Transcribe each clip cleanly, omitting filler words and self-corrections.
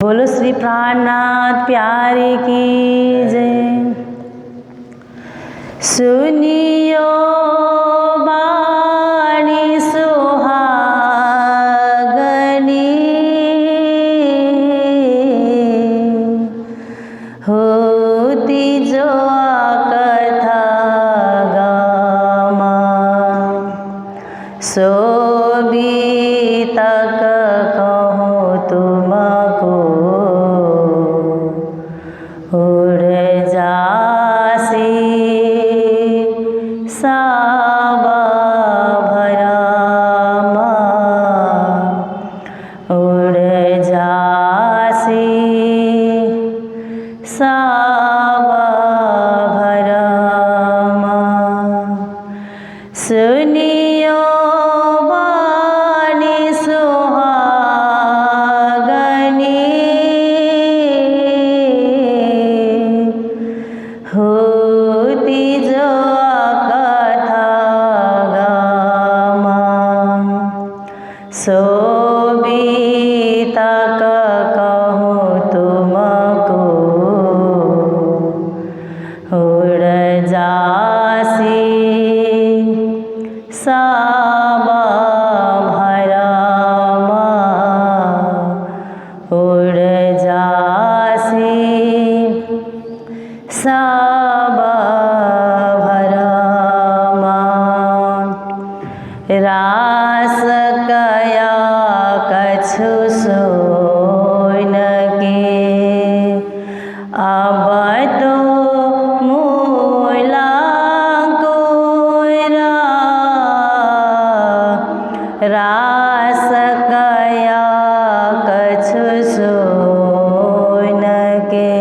बोलो श्री प्राणनाथ प्यारे की जय। सुनियो बाणी सुहागनी, होती जो कथा गामा, सो भी तक कहूँ तुमको, उड़ जासी साबा भरमा, उड़ जासी साबा भरमा। सुनियो बाणी सुहागनी, होती जो कथा गामा, सो भी तक कहूँ तुमको, उड़ जासी साबा भरमा, उड़ जासी साबा भरमा। रास कया कछु सोन के, अब तो मूला कोरा, रास कया कछु सोन के,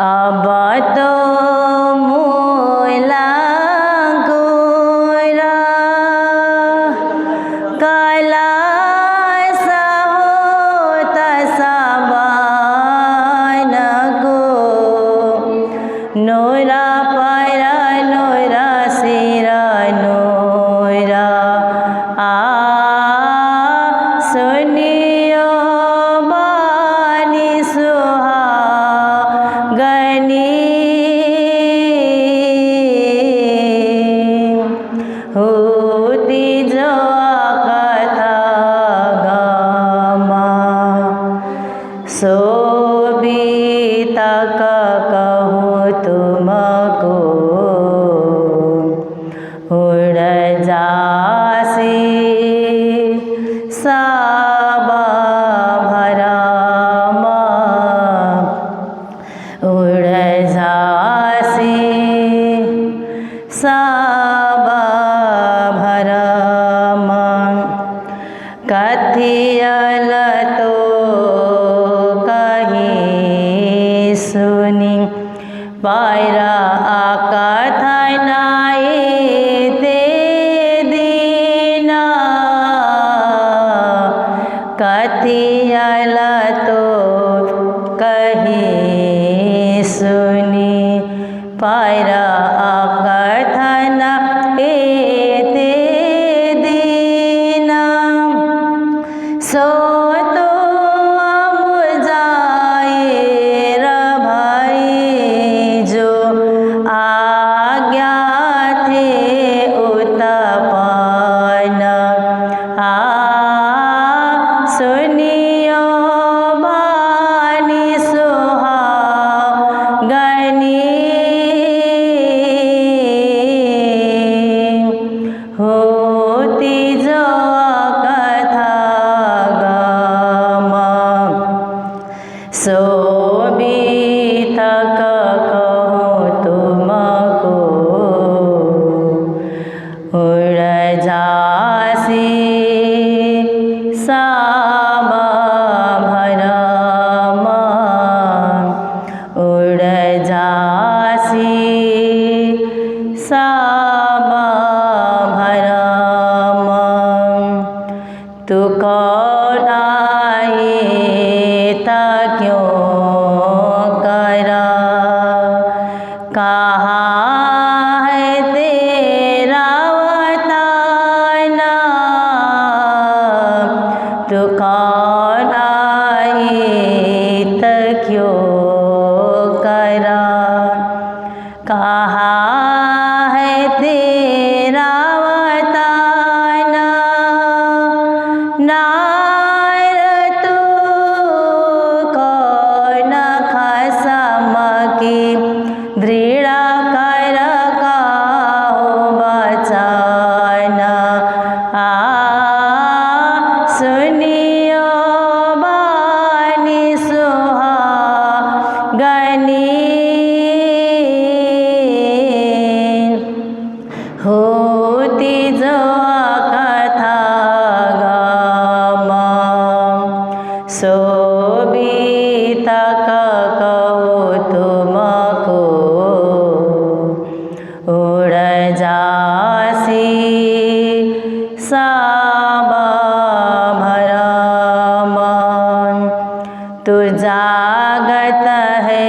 अब तो मूला कोरा, कला होत सबन को, नोरा पर नोरा सिर नोरा सुनियो बाणी सुहागनी, होती जो कथा गामा, सो भी तक कहूँ तुमको, उड़ जासी साबा भरमा, उड़ जासी साबा भरमा। कथियल तो कहीं सुनी, पैरा कथनाए ते दीना, कथियल तो कहीं सुनी, पैरा कथना ते दीना, सो तो अब जाए भाई जो आज्ञा थे उत्पन्न। सुनियो बाणी सुहागनी, होती जो कथा गामा, सो भी तक कहूँ तुमको, उड़ जासी साबा भरमा, उड़ जासी साबा भरमा। तू कौन आए ता क्यों शोभिता कहो तुमको उड़ जासी साबा भरम तू जागत है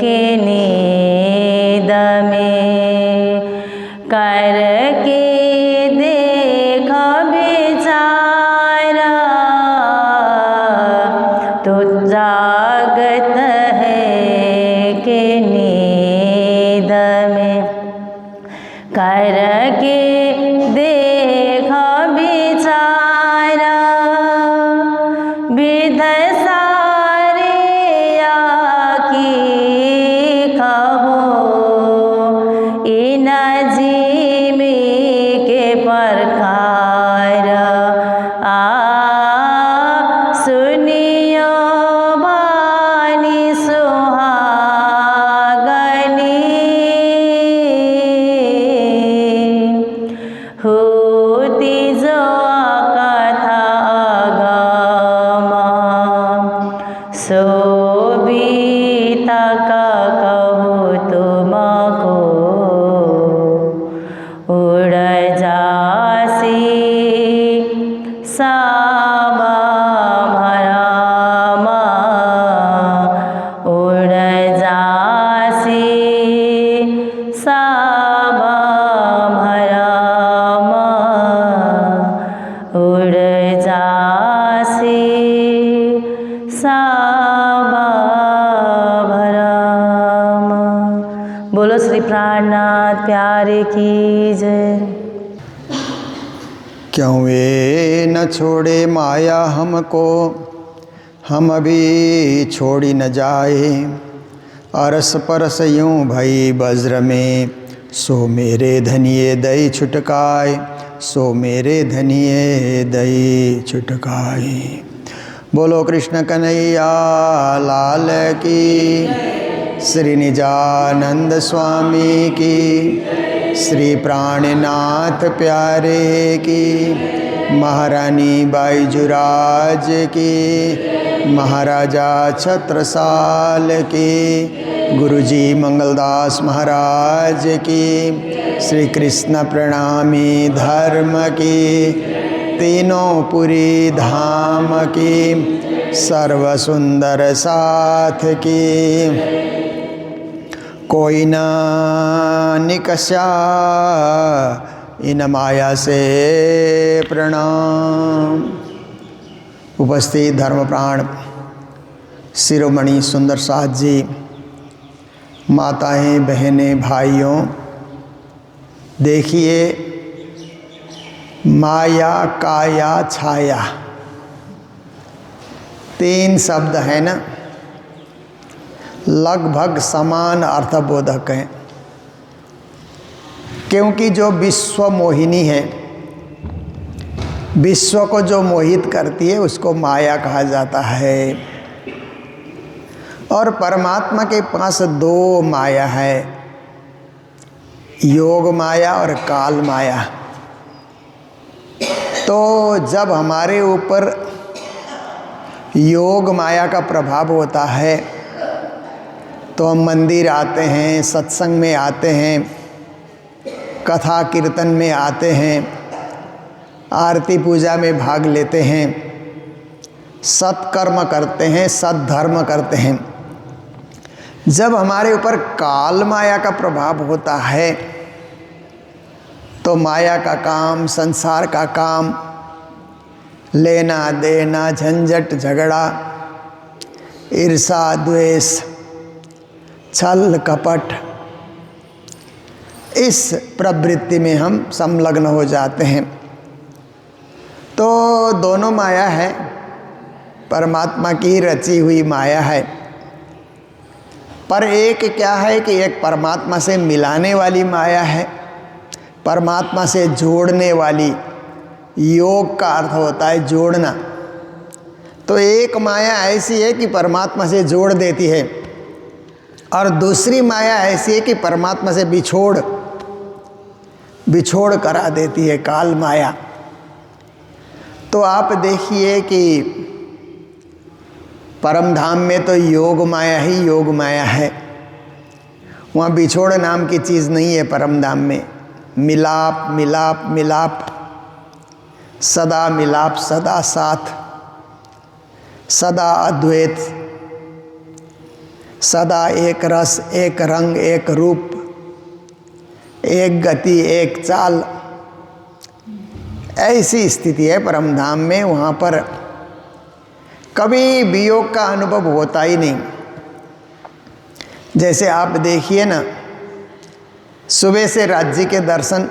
कि नींद में करके देख बेचारा तू जागत है कि नींद में करके देख बेचारा विध सारे की कहो इन जीवी के प्रकार सुनियो वाणी सुहागनी होती जो कथा गम शोभिता कहो तुमको उड़ जासी साबा भरम उड़ जासी साबा भरम उड़ जासी साबा भरम। बोलो श्री प्राणनाथ प्यारे की जय। क्यों वे न छोड़े माया हमको, हम भी छोड़ी न जाए। अरस परस यूं भई वज्र में, सो मेरे धनिये दई छुटकाए, सो मेरे धनिये दई छुटकाए। बोलो कृष्ण कन्हैया लाल की, श्री निजानंद स्वामी की, श्री प्राणनाथ प्यारे की, महारानी बाईजुराज की, महाराजा छत्रसाल की, गुरुजी मंगलदास महाराज की, श्री कृष्ण प्रणामी धर्म की, तीनों पुरी धाम की, सर्व सुंदर साथ की, कोई न निकषा इन माया से प्रणाम। उपस्थित धर्मप्राण शिरोमणि सुंदर साथ जी, माताएं बहनें भाइयों, देखिए माया काया छाया तीन शब्द है ना, लगभग समान अर्थबोधक हैं। क्योंकि जो विश्व मोहिनी है, विश्व को जो मोहित करती है उसको माया कहा जाता है। और परमात्मा के पास दो माया है, योग माया और काल माया। तो जब हमारे ऊपर योग माया का प्रभाव होता है तो हम मंदिर आते हैं, सत्संग में आते हैं, कथा कीर्तन में आते हैं, आरती पूजा में भाग लेते हैं, सत्कर्म करते हैं, सद्धर्म करते हैं। जब हमारे ऊपर काल माया का प्रभाव होता है तो माया का काम, संसार का काम, लेना देना, झंझट झगड़ा, ईर्षा द्वेष, छल कपट, इस प्रवृत्ति में हम संलग्न हो जाते हैं। तो दोनों माया है, परमात्मा की रची हुई माया है। पर एक क्या है कि एक परमात्मा से मिलाने वाली माया है, परमात्मा से जोड़ने वाली। योग का अर्थ होता है जोड़ना। तो एक माया ऐसी है कि परमात्मा से जोड़ देती है, और दूसरी माया ऐसी है कि परमात्मा से बिछोड़ करा देती है, काल माया। तो आप देखिए कि परम धाम में तो योग माया ही योग माया है। वहाँ बिछोड़ नाम की चीज़ नहीं है। परम धाम में मिलाप मिलाप मिलाप, सदा मिलाप, सदा साथ, सदा अद्वैत, सदा एक रस, एक रंग, एक रूप, एक गति, एक चाल, ऐसी स्थिति है परम धाम में। वहाँ पर कभी वियोग का अनुभव होता ही नहीं। जैसे आप देखिए ना, सुबह से राज्य के दर्शन,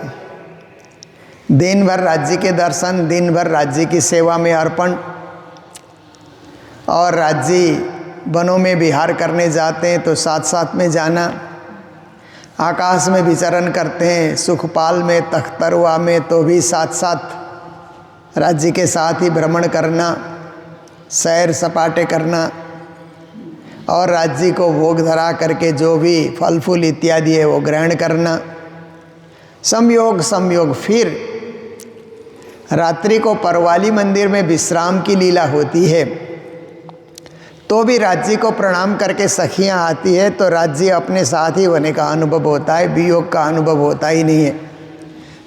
दिन भर राज्य के दर्शन, दिन भर राज्य की सेवा में अर्पण, और राज्य वनों में विहार करने जाते हैं तो साथ साथ में जाना, आकाश में विचरण करते हैं, सुखपाल में, तख्तरवा में, तो भी साथ साथ राज्य के साथ ही भ्रमण करना, सैर सपाटे करना, और राज्य को भोग धरा करके जो भी फल फूल इत्यादि है वो ग्रहण करना। संयोग संयोग। फिर रात्रि को परवाली मंदिर में विश्राम की लीला होती है, तो भी राज्य को प्रणाम करके सखियां आती है, तो राज्य अपने साथ ही होने का अनुभव होता है, वियोग का अनुभव होता ही नहीं है।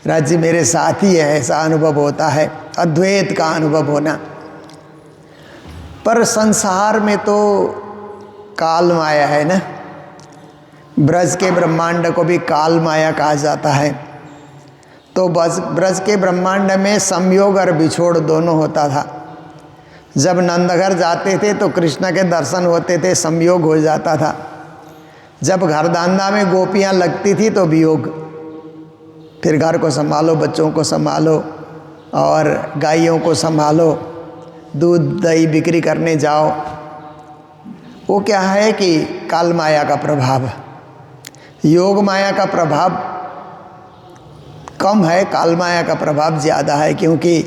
राज्य मेरे साथ ही है, ऐसा अनुभव होता है, अद्वैत का अनुभव होना। पर संसार में तो काल माया है ना, ब्रज के ब्रह्मांड को भी काल माया कहा जाता है। तो ब्रज के ब्रह्मांड में संयोग और बिछोड़ दोनों होता था। जब नंदघर जाते थे तो कृष्ण के दर्शन होते थे, संयोग हो जाता था। जब घरदांदा में गोपियाँ लगती थी तो वियोग, फिर घर को संभालो, बच्चों को संभालो और गायों को संभालो, दूध दही बिक्री करने जाओ। वो क्या है कि काल माया का प्रभाव, योग माया का प्रभाव कम है, काल माया का प्रभाव ज़्यादा है। क्योंकि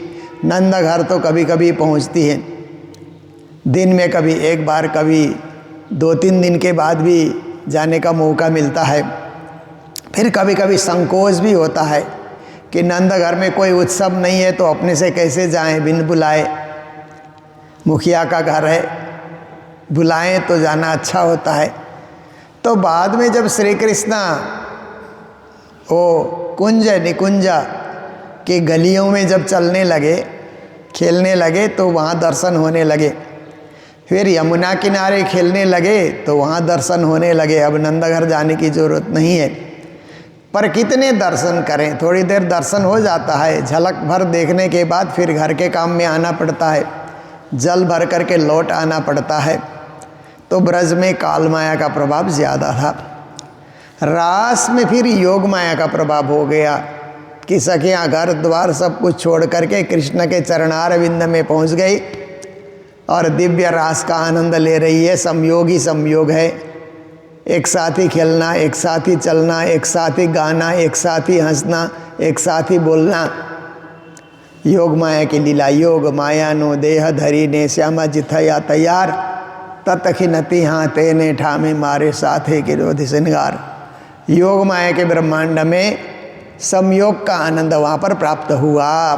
नंदघर तो कभी कभी पहुंचती है, दिन में कभी एक बार, कभी 2-3 दिन के बाद भी जाने का मौका मिलता है। फिर कभी कभी संकोच भी होता है कि नंदघर में कोई उत्सव नहीं है तो अपने से कैसे जाएं बिन बुलाए, मुखिया का घर है, बुलाएं तो जाना अच्छा होता है। तो बाद में जब श्री कृष्ण वो कुंज निकुंज के गलियों में जब चलने लगे, खेलने लगे, तो वहाँ दर्शन होने लगे। फिर यमुना किनारे खेलने लगे तो वहाँ दर्शन होने लगे। अब नंदघर जाने की ज़रूरत नहीं है। पर कितने दर्शन करें, थोड़ी देर दर्शन हो जाता है, झलक भर देखने के बाद फिर घर के काम में आना पड़ता है, जल भर करके लौट आना पड़ता है। तो ब्रज में काल माया का प्रभाव ज़्यादा था। रास में फिर योग माया का प्रभाव हो गया कि सखियाँ घर द्वार सब कुछ छोड़ करके कृष्ण के चरणार विंद में पहुँच गई और दिव्य रास का आनंद ले रही है। संयोग ही संयोग है, एक साथ ही खेलना, एक साथ ही चलना, एक साथ ही गाना, एक साथ ही हंसना, एक साथ ही बोलना। योग माया की लीला। योग माया नो देह धरी ने श्यामा जिथया तैयार, ततखिनति हाँ तेने ठामे मारे साथे के रोधि श्रृंगार। योग माया के ब्रह्मांड में संयोग का आनंद वहाँ पर प्राप्त हुआ।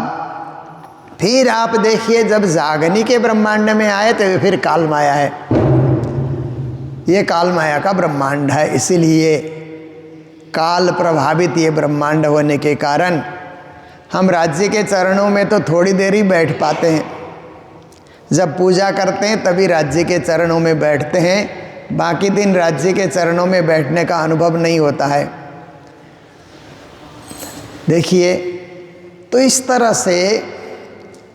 फिर आप देखिए जब जागनी के ब्रह्मांड में आए तो फिर काल माया है। ये काल माया का ब्रह्मांड है, इसीलिए काल प्रभावित ये ब्रह्मांड होने के कारण हम राज्य के चरणों में तो थोड़ी देर ही बैठ पाते हैं। जब पूजा करते हैं तभी राज्य के चरणों में बैठते हैं, बाकी दिन राज्य के चरणों में बैठने का अनुभव नहीं होता है। देखिए, तो इस तरह से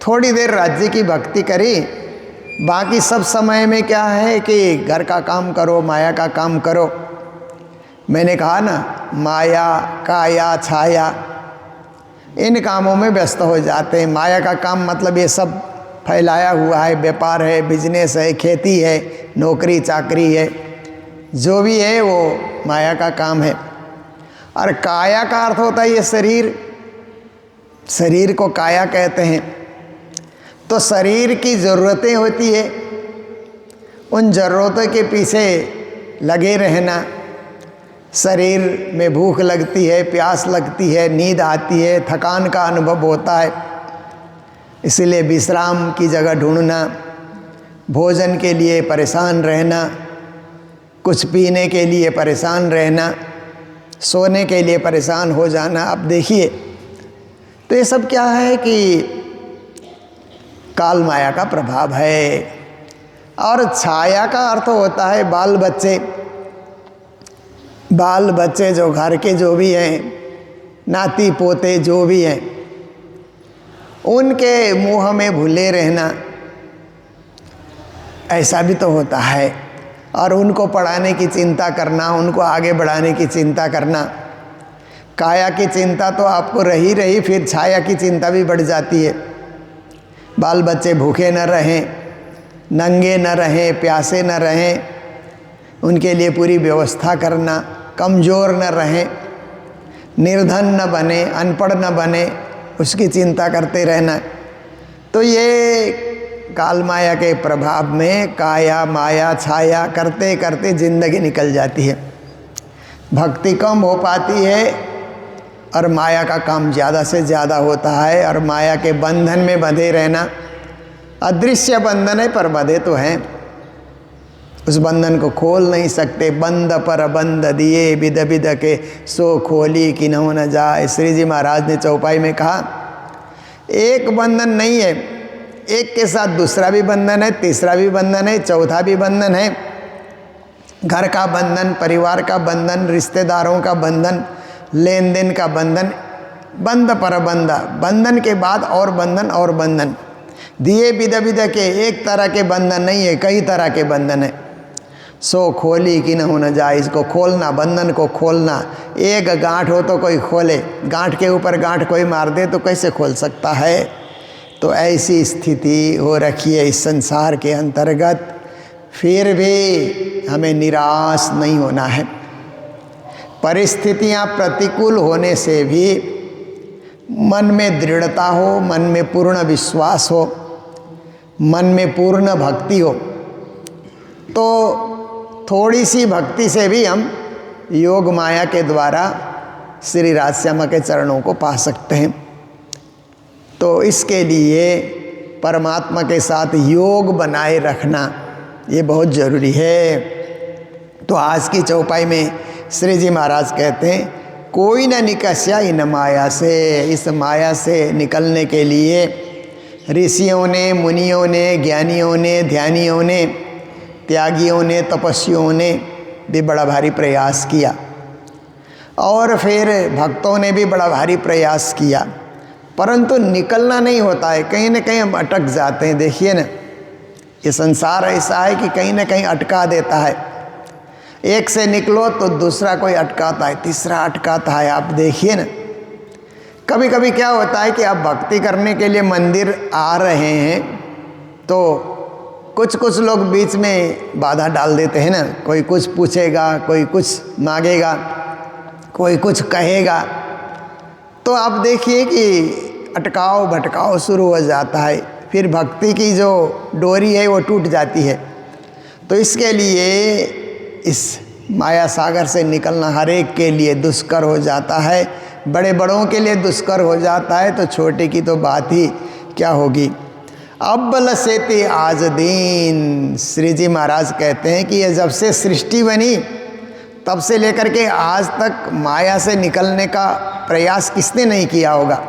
थोड़ी देर राज्य की भक्ति करी, बाकी सब समय में क्या है कि घर का काम करो, माया का काम करो। मैंने कहा ना, माया काया छाया, इन कामों में व्यस्त हो जाते हैं। माया का काम मतलब ये सब फैलाया हुआ है, व्यापार है, बिजनेस है, खेती है, नौकरी चाकरी है, जो भी है वो माया का काम है। और काया का अर्थ होता है ये शरीर, शरीर को काया कहते हैं। तो शरीर की ज़रूरतें होती है, उन ज़रूरतों के पीछे लगे रहना। शरीर में भूख लगती है, प्यास लगती है, नींद आती है, थकान का अनुभव होता है, इसीलिए विश्राम की जगह ढूंढना, भोजन के लिए परेशान रहना, कुछ पीने के लिए परेशान रहना, सोने के लिए परेशान हो जाना। अब देखिए, तो ये सब क्या है कि काल माया का प्रभाव है। और छाया का अर्थ होता है बाल बच्चे। बाल बच्चे जो घर के जो भी हैं, नाती पोते जो भी हैं, उनके मुँह में भूले रहना, ऐसा भी तो होता है। और उनको पढ़ाने की चिंता करना, उनको आगे बढ़ाने की चिंता करना। काया की चिंता तो आपको रही, फिर छाया की चिंता भी बढ़ जाती है। बाल बच्चे भूखे न रहें, नंगे न रहें, प्यासे न रहें, उनके लिए पूरी व्यवस्था करना, कमज़ोर न रहें, निर्धन न बने, अनपढ़ न बने, उसकी चिंता करते रहना। तो ये काल माया के प्रभाव में काया माया छाया करते करते ज़िंदगी निकल जाती है। भक्ति कम हो पाती है और माया का काम ज़्यादा से ज़्यादा होता है। और माया के बंधन में बंधे रहना, अदृश्य बंधन है पर बंधे तो हैं, उस बंधन को खोल नहीं सकते। बंद पर बंद दिए बिद बिद के सो खोली कि न जाए। श्री जी महाराज ने चौपाई में कहा, एक बंधन नहीं है, एक के साथ दूसरा भी बंधन है, तीसरा भी बंधन है, चौथा भी बंधन है। घर का बंधन, परिवार का बंधन, रिश्तेदारों का बंधन, लेन देन का बंधन, बंद पर बंद, बंधन के बाद और बंधन और बंधन। दिए बिद बिद के एक तरह के बंधन नहीं है, कई तरह के बंधन है। सो खोली कि न जाए, इसको खोलना, बंधन को खोलना। एक गांठ हो तो कोई खोले, गांठ के ऊपर गांठ कोई मार दे तो कैसे खोल सकता है। तो ऐसी स्थिति हो रखी है इस संसार के अंतर्गत। फिर भी हमें निराश नहीं होना है। परिस्थितियां प्रतिकूल होने से भी मन में दृढ़ता हो, मन में पूर्ण विश्वास हो, मन में पूर्ण भक्ति हो, तो थोड़ी सी भक्ति से भी हम योग माया के द्वारा श्री राजश्यामा के चरणों को पा सकते हैं। तो इसके लिए परमात्मा के साथ योग बनाए रखना ये बहुत ज़रूरी है। तो आज की चौपाई में श्री जी महाराज कहते हैं, कोई न निकस्या इन माया से। इस माया से निकलने के लिए ऋषियों ने, मुनियों ने, ज्ञानियों ने, ध्यानियों ने, त्यागियों ने, तपस्वियों ने भी बड़ा भारी प्रयास किया और फिर भक्तों ने भी बड़ा भारी प्रयास किया, परंतु निकलना नहीं होता है। कहीं न कहीं हम अटक जाते हैं। देखिए ना, ये संसार ऐसा है कि कहीं न कहीं अटका देता है। एक से निकलो तो दूसरा कोई अटकाता है, तीसरा अटकाता है। आप देखिए ना, कभी कभी क्या होता है कि आप भक्ति करने के लिए मंदिर आ रहे हैं तो कुछ लोग बीच में बाधा डाल देते हैं ना। कोई कुछ पूछेगा, कोई कुछ मांगेगा, कोई कुछ कहेगा, तो आप देखिए कि अटकाव भटकाव शुरू हो जाता है। फिर भक्ति की जो डोरी है वो टूट जाती है। तो इसके लिए इस माया सागर से निकलना हर एक के लिए दुष्कर हो जाता है। बड़े बड़ों के लिए दुष्कर हो जाता है, तो छोटे की तो बात ही क्या होगी। अब्बल सेते आज दीन। श्री जी महाराज कहते हैं कि ये जब से सृष्टि बनी तब से लेकर के आज तक माया से निकलने का प्रयास किसने नहीं किया होगा।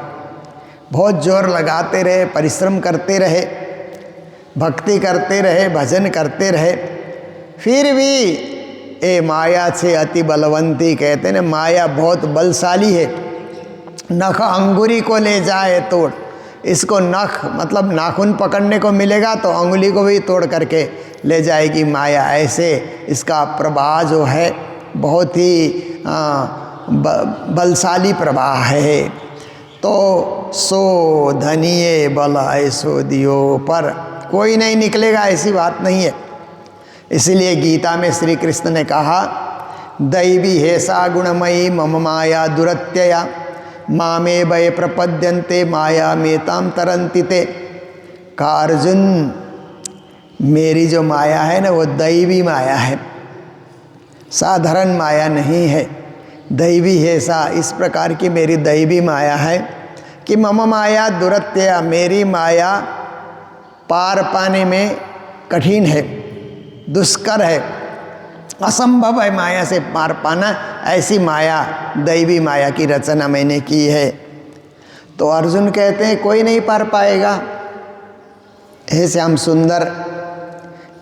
बहुत जोर लगाते रहे, परिश्रम करते रहे, भक्ति करते रहे, भजन करते रहे, फिर भी ए माया से अति बलवंती। कहते हैं माया बहुत बलशाली है। नख अंगुरी को ले जाए तोड़। इसको नख मतलब नाखून पकड़ने को मिलेगा तो अंगुली को भी तोड़ करके ले जाएगी माया। ऐसे इसका प्रवाह जो है बहुत ही बलशाली प्रवाह है। तो सो धनिये बल ऐसो दियो, पर कोई नहीं निकलेगा ऐसी बात नहीं है। इसलिए गीता में श्री कृष्ण ने कहा, दैवी हेसा गुणमयी मम माया दुरत्यया मामे भय प्रपद्यन्ते माया मेताम तरन्ति ते। कहा अर्जुन, मेरी जो माया है ना वो दैवी माया है, साधारण माया नहीं है। दैवी है सा, इस प्रकार की मेरी दैवी माया है कि मम माया दुरत्यया, मेरी माया पार पाने में कठिन है, दुष्कर है, असंभव है माया से पार पाना। ऐसी माया, दैवी माया की रचना मैंने की है। तो अर्जुन कहते हैं कोई नहीं पार पाएगा, हे श्याम सुंदर,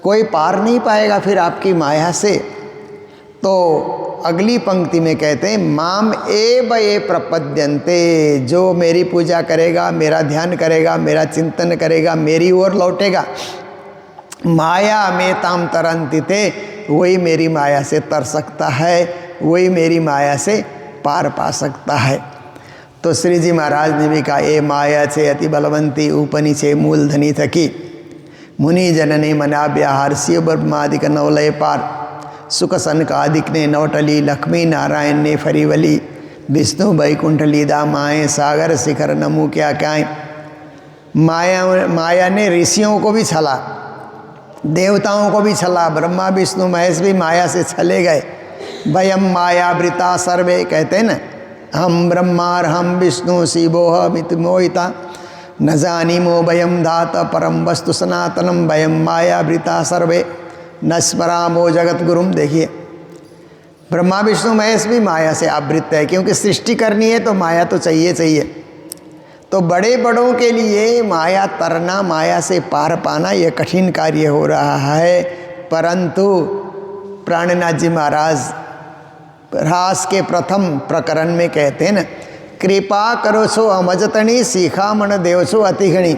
कोई पार नहीं पाएगा फिर आपकी माया से। तो अगली पंक्ति में कहते हैं माम एव ये प्रपद्यन्ते, जो मेरी पूजा करेगा, मेरा ध्यान करेगा, मेरा चिंतन करेगा, मेरी ओर लौटेगा, माया में ताम तरंति थे, वही मेरी माया से तर सकता है, वही मेरी माया से पार पा सकता है। तो श्री जी महाराज ने भी कहा ए माया छे अति बलवंती उपनि छे मूलधनी थकी, मुनि जननी मनाव्या हर्षिय ब्रह्मादिक नवलय पार, सुख सनकादिक ने नवटली, लक्ष्मी नारायण ने फरीवली, विष्णु बैकुंठली दा माए, सागर शिखर नमु क्या क्या। माया ने ऋषियों को भी छला, देवताओं को भी छला, ब्रह्मा विष्णु महेश भी माया से छले गए। वयम मायावृता सर्वे, कहते हैं ना, हम ब्रह्मार हम विष्णु शिवोह मित मोहिता, न जानीमो वयम धात परम वस्तु सनातनम, वयम मायावृता सर्वे न स्मरामो जगत गुरुम। देखिए ब्रह्मा विष्णु महेश भी माया से आवृत है, क्योंकि सृष्टि करनी है तो माया तो चाहिए चाहिए। तो बड़े बड़ों के लिए माया तरना, माया से पार पाना यह कठिन कार्य हो रहा है। परंतु प्राणनाथ जी महाराज रास के प्रथम प्रकरण में कहते हैं ना, कृपा करो सो अमजतनी सीखा मन देव सो अतिगणी।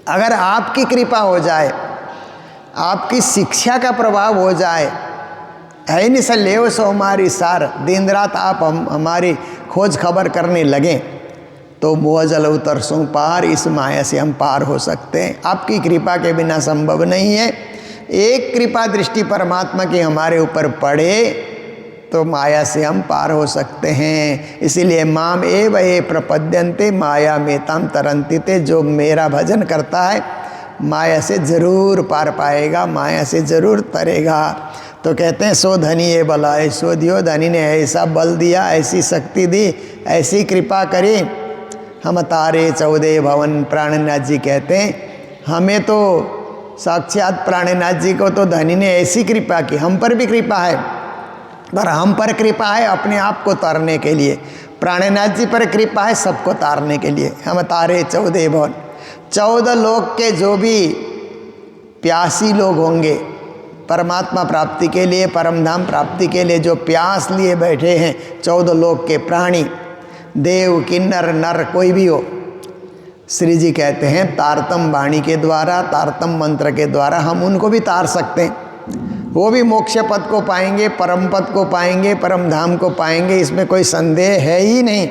अगर आपकी कृपा हो जाए, आपकी शिक्षा का प्रभाव हो जाए, है नहीं स लेव सो हमारी सार, दिन रात आप हमारी खोज खबर करने लगें, तो मोह जल उतरसों पार, इस माया से हम पार हो सकते हैं। आपकी कृपा के बिना संभव नहीं है। एक कृपा दृष्टि परमात्मा की हमारे ऊपर पड़े तो माया से हम पार हो सकते हैं। इसीलिए माम एव ये प्रपद्यन्ते माया में ताम तरंति ते, जो मेरा भजन करता है माया से जरूर पार पाएगा, माया से जरूर तरेगा। तो कहते हैं सो धनी ये बला है, सो दियो धनी ने ऐसा बल दिया, ऐसी शक्ति दी, ऐसी कृपा करी, हम तारे 14 भवन। प्राणनाथ जी कहते हैं हमें तो साक्षात प्राणनाथ जी को तो धनी ने ऐसी कृपा की, हम पर भी कृपा है, पर हम पर कृपा है अपने आप को तारने के लिए, प्राणनाथ जी पर कृपा है सबको तारने के लिए। हम तारे 14 भवन, 14 लोक के जो भी प्यासी लोग होंगे परमात्मा प्राप्ति के लिए, परमधाम प्राप्ति के लिए जो प्यास लिए बैठे हैं, 14 लोक के प्राणी, देव किन्नर नर कोई भी हो, श्री जी कहते हैं तारतम वाणी के द्वारा, तारतम मंत्र के द्वारा हम उनको भी तार सकते हैं। वो भी मोक्ष पद को पाएंगे, परम पद को पाएंगे, परम धाम को पाएंगे, इसमें कोई संदेह है ही नहीं।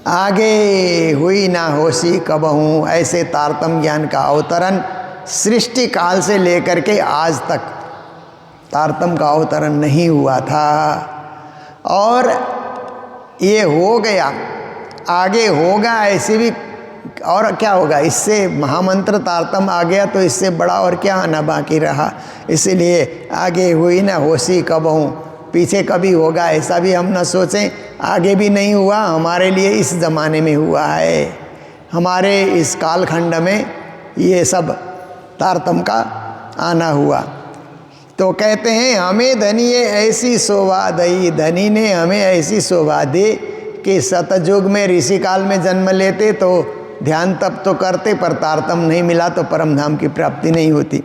आगे हुई ना होशी कबहूँ, ऐसे तारतम ज्ञान का अवतरण सृष्टि काल से लेकर के आज तक तारतम का अवतरण नहीं हुआ था, और ये हो गया, आगे होगा ऐसे भी। और क्या होगा, इससे महामंत्र तारतम आ गया तो इससे बड़ा और क्या आना बाकी रहा। इसीलिए आगे हुई ना होशी कबहूँ, पीछे कभी होगा ऐसा भी हम न सोचें। आगे भी नहीं हुआ, हमारे लिए इस ज़माने में हुआ है, हमारे इस कालखंड में ये सब तारतम का आना हुआ। तो कहते हैं हमें धनी ऐसी शोभा दई, धनी ने हमें ऐसी शोभा दी कि सतयुग में ऋषि काल में जन्म लेते तो ध्यान तप तो करते, पर तारतम नहीं मिला तो परम धाम की प्राप्ति नहीं होती।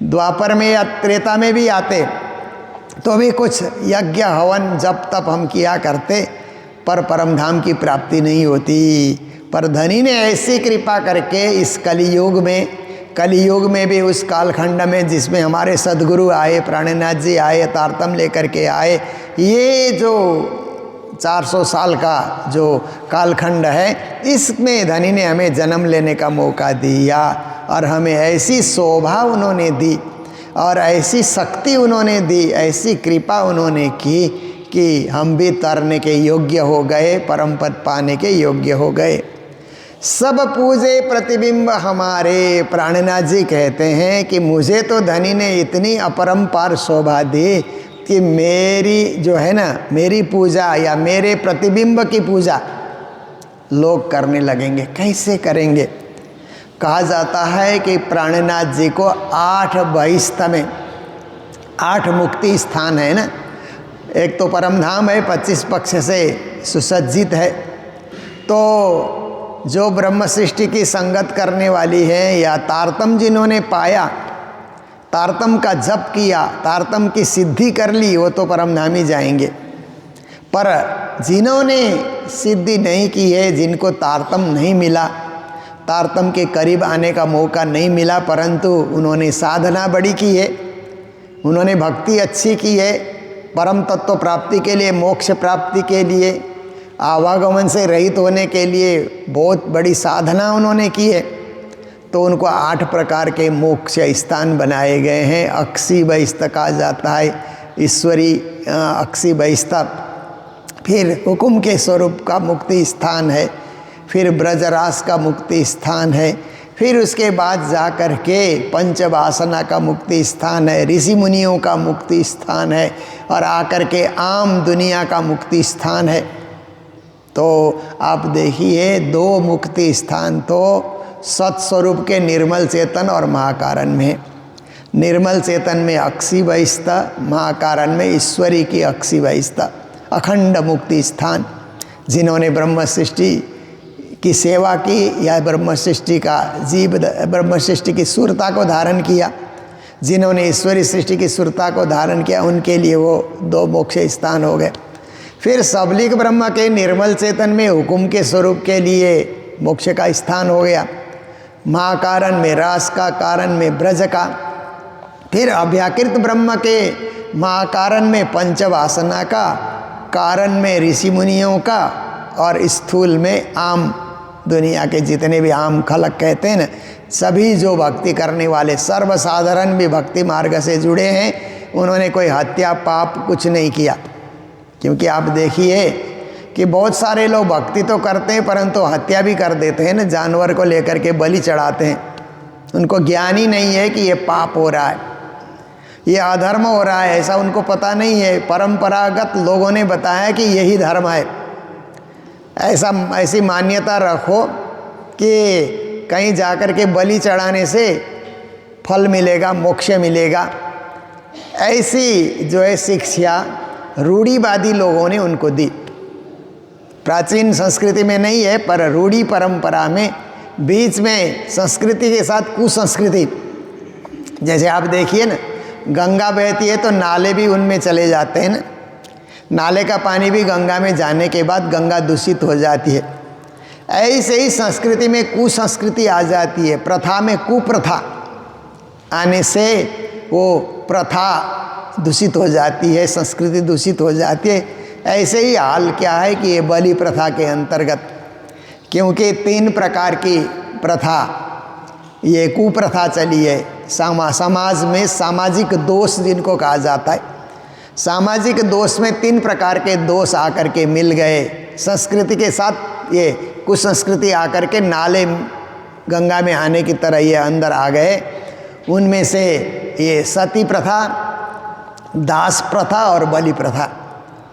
द्वापर में या त्रेता में भी आते तो भी कुछ यज्ञ हवन जप तप हम किया करते, पर परम धाम की प्राप्ति नहीं होती। पर धनी ने ऐसी कृपा करके इस कलियुग में भी उस कालखंड में जिसमें हमारे सद्गुरु आए, प्राणनाथ जी आए, तारतम लेकर के आए, ये जो 400 साल का जो कालखंड है, इसमें धनी ने हमें जन्म लेने का मौका दिया, और हमें ऐसी शोभा उन्होंने दी और ऐसी शक्ति उन्होंने दी, ऐसी कृपा उन्होंने की कि हम भी तरने के योग्य हो गए, परम पद पाने के योग्य हो गए। सब पूजे प्रतिबिंब हमारे, प्राणनाथ जी कहते हैं कि मुझे तो धनी ने इतनी अपरंपार शोभा दी कि मेरी जो है ना, मेरी पूजा या मेरे प्रतिबिंब की पूजा लोग करने लगेंगे। कैसे करेंगे? कहा जाता है कि प्राणनाथ जी को 8 बहिस्थ में 8 मुक्ति स्थान है ना। एक तो परमधाम है, 25 पक्ष से सुसज्जित है। तो जो ब्रह्म सृष्टि की संगत करने वाली है या तारतम जिन्होंने पाया, तारतम का जप किया, तारतम की सिद्धि कर ली, वो तो परमधामी जाएंगे। पर जिन्होंने सिद्धि नहीं की है, जिनको तारतम नहीं मिला, तारतम के करीब आने का मौका नहीं मिला, परंतु उन्होंने साधना बड़ी की है, उन्होंने भक्ति अच्छी की है, परम तत्व प्राप्ति के लिए, मोक्ष प्राप्ति के लिए, आवागमन से रहित होने के लिए बहुत बड़ी साधना उन्होंने की है, तो उनको 8 प्रकार के मोक्ष स्थान बनाए गए हैं। अक्षी बहिस्थ कहा जाता है, ईश्वरी अक्षी बहिस्थ। फिर हुकुम के स्वरूप का मुक्ति स्थान है, फिर ब्रजरास का मुक्ति स्थान है, फिर उसके बाद जा कर के पंचवासना का मुक्ति स्थान है, ऋषि मुनियों का मुक्ति स्थान है, और आकर के आम दुनिया का मुक्ति स्थान है। तो आप देखिए 2 मुक्ति स्थान तो सत्स्वरूप के निर्मल चेतन और महाकारण में है। निर्मल चेतन में अक्षी बहिस्थ, महाकारण में ईश्वरी की अक्षी बहिस्थ, अखंड मुक्ति स्थान। जिन्होंने ब्रह्म सृष्टि की सेवा की या ब्रह्म सृष्टि का ब्रह्म सृष्टि की सुरता को धारण किया, जिन्होंने ईश्वरी सृष्टि की सुरता को धारण किया, उनके लिए वो 2 मोक्ष स्थान हो गए। फिर सबलिक ब्रह्म के निर्मल चेतन में हुकुम के स्वरूप के लिए मोक्ष का स्थान हो गया, महाकारण में रास का, कारण में ब्रज का। फिर अभ्याकृत ब्रह्म के महाकारण में पंचवासना का, कारण में ऋषि मुनियों का, और स्थूल में आम दुनिया के जितने भी आम खलक कहते हैं ना, सभी जो भक्ति करने वाले सर्वसाधारण भी भक्ति मार्ग से जुड़े हैं, उन्होंने कोई हत्या पाप कुछ नहीं किया। क्योंकि आप देखिए कि बहुत सारे लोग भक्ति तो करते हैं परंतु हत्या भी कर देते हैं ना, जानवर को लेकर के बलि चढ़ाते हैं। उनको ज्ञान ही नहीं है कि ये पाप हो रहा है, ये अधर्म हो रहा है, ऐसा उनको पता नहीं है। परंपरागत लोगों ने बताया कि यही धर्म है, ऐसी मान्यता रखो कि कहीं जाकर के बलि चढ़ाने से फल मिलेगा, मोक्ष मिलेगा। ऐसी जो है शिक्षा रूढ़िवादी लोगों ने उनको दी। प्राचीन संस्कृति में नहीं है, पर रूढ़ी परंपरा में बीच में संस्कृति के साथ कुसंस्कृति। जैसे आप देखिए ना, गंगा बहती है तो नाले भी उनमें चले जाते हैं ना, नाले का पानी भी गंगा में जाने के बाद गंगा दूषित हो जाती है। ऐसे ही संस्कृति में कुसंस्कृति आ जाती है, प्रथा में कुप्रथा आने से वो प्रथा दूषित हो जाती है, संस्कृति दूषित हो जाती है। ऐसे ही हाल क्या है कि ये बलि प्रथा के अंतर्गत, क्योंकि 3 प्रकार की प्रथा, ये कुप्रथा चली है समाज में। सामाजिक दोष जिनको कहा जाता है, सामाजिक दोष में 3 प्रकार के दोष आकर के मिल गए संस्कृति के साथ। ये कुछ संस्कृति आकर के नाले गंगा में आने की तरह ये अंदर आ गए। उनमें से ये सती प्रथा, दास प्रथा और बलि प्रथा,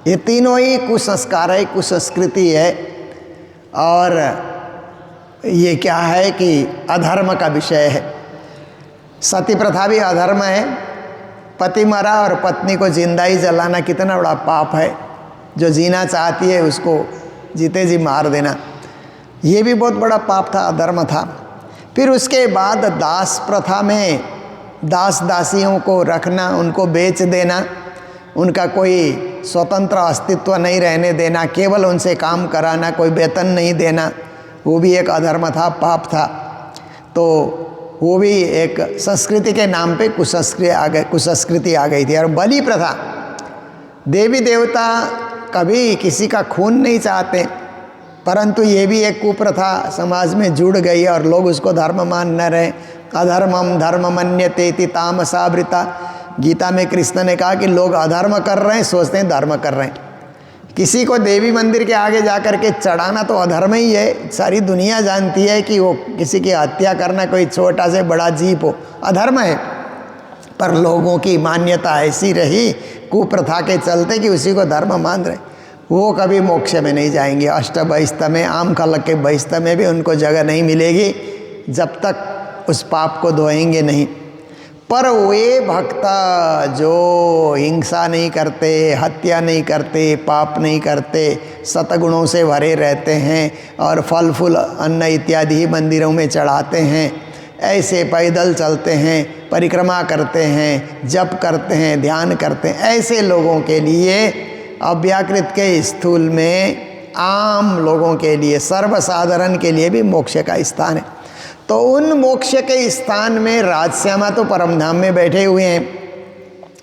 ये तीनों ही कुसंस्कार है, कुसंस्कृति है। और ये क्या है कि अधर्म का विषय है। सती प्रथा भी अधर्म है, पति मरा और पत्नी को जिंदा ही जलाना कितना बड़ा पाप है। जो जीना चाहती है उसको जीते जी मार देना, ये भी बहुत बड़ा पाप था, अधर्म था। फिर उसके बाद दास प्रथा में दास दासियों को रखना, उनको बेच देना, उनका कोई स्वतंत्र अस्तित्व नहीं रहने देना, केवल उनसे काम कराना, कोई वेतन नहीं देना, वो भी एक अधर्म था, पाप था। तो वो भी एक संस्कृति के नाम पे कुसंस्कृति आ गई थी। और बलि प्रथा, देवी देवता कभी किसी का खून नहीं चाहते, परंतु ये भी एक कुप्रथा समाज में जुड़ गई और लोग उसको धर्म मान न रहे। अधर्मम धर्म मन्यते तामसावृता, गीता में कृष्ण ने कहा कि लोग अधर्म कर रहे हैं, सोचते हैं धर्म कर रहे हैं। किसी को देवी मंदिर के आगे जाकर के चढ़ाना तो अधर्म ही है। सारी दुनिया जानती है कि वो किसी की हत्या करना, कोई छोटा से बड़ा जीव हो, अधर्म है। पर लोगों की मान्यता ऐसी रही कुप्रथा के चलते कि उसी को धर्म मान रहे, वो कभी मोक्ष में नहीं जाएंगे। अष्ट बहिस्थ में, आम खलक के बहिस्थ में भी उनको जगह नहीं मिलेगी। जब तक उस पाप को धोएंगे नहीं। पर वे भक्त जो हिंसा नहीं करते, हत्या नहीं करते, पाप नहीं करते, सतगुणों से भरे रहते हैं और फल फूल अन्न इत्यादि ही मंदिरों में चढ़ाते हैं, ऐसे पैदल चलते हैं, परिक्रमा करते हैं, जप करते हैं, ध्यान करते हैं, ऐसे लोगों के लिए अव्याकृत के स्थूल में आम लोगों के लिए, सर्वसाधारण के लिए भी मोक्ष का स्थान है। तो उन मोक्ष के स्थान में राजश्यामा तो परमधाम में बैठे हुए हैं।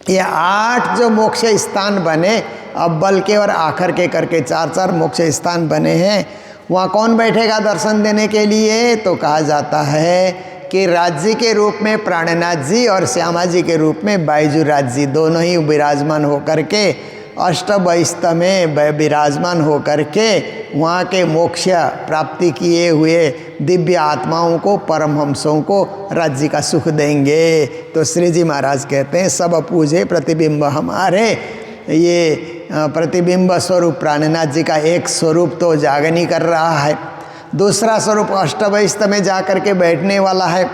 ये 8 जो मोक्ष स्थान बने, अव्वल के और आखिर के करके 4-4 मोक्ष स्थान बने हैं। वहाँ कौन बैठेगा दर्शन देने के लिए? तो कहा जाता है कि राज्य के रूप में प्राणनाथ जी और श्यामा जी के रूप में बायजूराज जी दोनों ही विराजमान होकर के अष्टबहिस्थ में विराजमान होकर के वहाँ के मोक्ष प्राप्ति किए हुए दिव्य आत्माओं को, परमहंसों को राज्य का सुख देंगे। तो श्री जी महाराज कहते हैं सब पूजे प्रतिबिंब हमारे। ये प्रतिबिंब स्वरूप प्राणनाथ जी का एक स्वरूप तो जागनी कर रहा है, दूसरा स्वरूप अष्टबहिस्थ में जा कर के बैठने वाला है,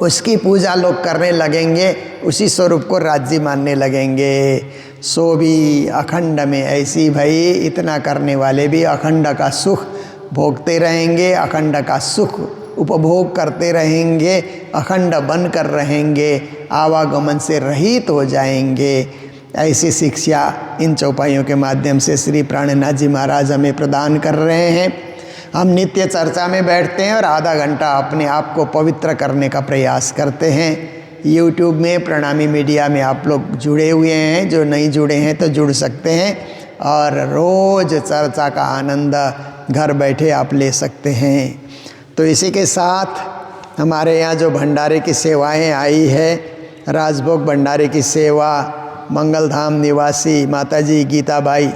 उसकी पूजा लोग करने लगेंगे, उसी स्वरूप को राज्य मानने लगेंगे। सो भी अखंड में ऐसी भाई इतना करने वाले भी अखंड का सुख भोगते रहेंगे, अखंड का सुख उपभोग करते रहेंगे, अखंड बन कर रहेंगे, आवागमन से रहित हो जाएंगे। ऐसी शिक्षा इन चौपाइयों के माध्यम से श्री प्राणनाथ जी महाराज हमें प्रदान कर रहे हैं। हम नित्य चर्चा में बैठते हैं और आधा घंटा अपने आप को पवित्र करने का प्रयास करते हैं। YouTube में प्रणामी मीडिया में आप लोग जुड़े हुए हैं, जो नहीं जुड़े हैं तो जुड़ सकते हैं और रोज़ चर्चा का आनंद घर बैठे आप ले सकते हैं। तो इसी के साथ हमारे यहाँ जो भंडारे की सेवाएं आई है, राजभोग भंडारे की सेवा, मंगलधाम निवासी माताजी गीताबाई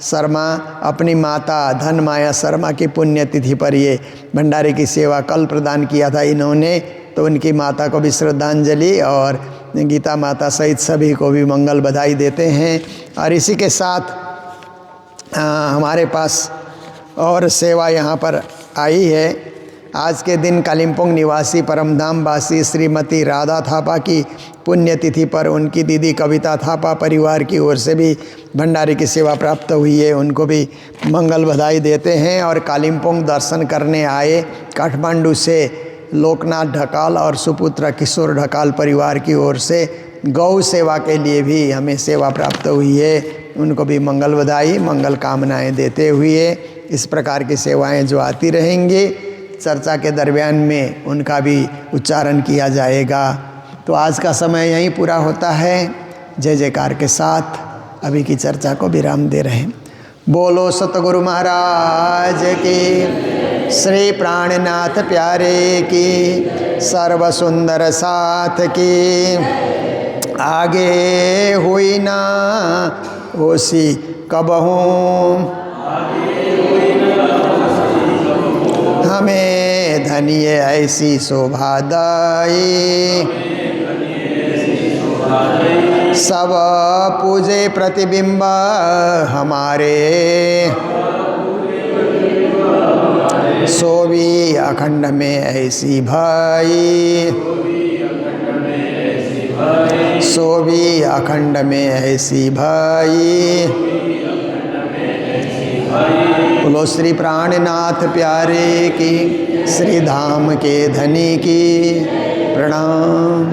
शर्मा अपनी माता धनमाया शर्मा की पुण्यतिथि पर ये भंडारे की सेवा कल प्रदान किया था इन्होंने। तो उनकी माता को भी श्रद्धांजलि और गीता माता सहित सभी को भी मंगल बधाई देते हैं। और इसी के साथ हमारे पास और सेवा यहाँ पर आई है। आज के दिन कालिम्पोंग निवासी परमधाम वासी श्रीमती राधा थापा की पुण्यतिथि पर उनकी दीदी कविता थापा परिवार की ओर से भी भंडारे की सेवा प्राप्त हुई है, उनको भी मंगल बधाई देते हैं। और कालिम्पोंग दर्शन करने आए काठमांडू से लोकनाथ ढकाल और सुपुत्र किशोर ढकाल परिवार की ओर से गौ सेवा के लिए भी हमें सेवा प्राप्त हुई है, उनको भी मंगल बधाई मंगल कामनाएं देते हुए इस प्रकार की सेवाएं जो आती रहेंगी चर्चा के दरमियान में उनका भी उच्चारण किया जाएगा। तो आज का समय यहीं पूरा होता है। जय जयकार के साथ अभी की चर्चा को विराम दे रहे हैं। बोलो सतगुरु महाराज की, श्री प्राणनाथ प्यारे की, सर्व सुंदर साथ की, आगे हुई ना होसी कबहूँ, हमें धन्य ऐसी शोभादाई, सब पूजे प्रतिबिंब हमारे, सो भी अखंड में ऐसी भाई, सो भी अखंड में ऐसी भाई। बोलो श्री प्राणनाथ प्यारे की, श्री धाम के धनी की, प्रणाम।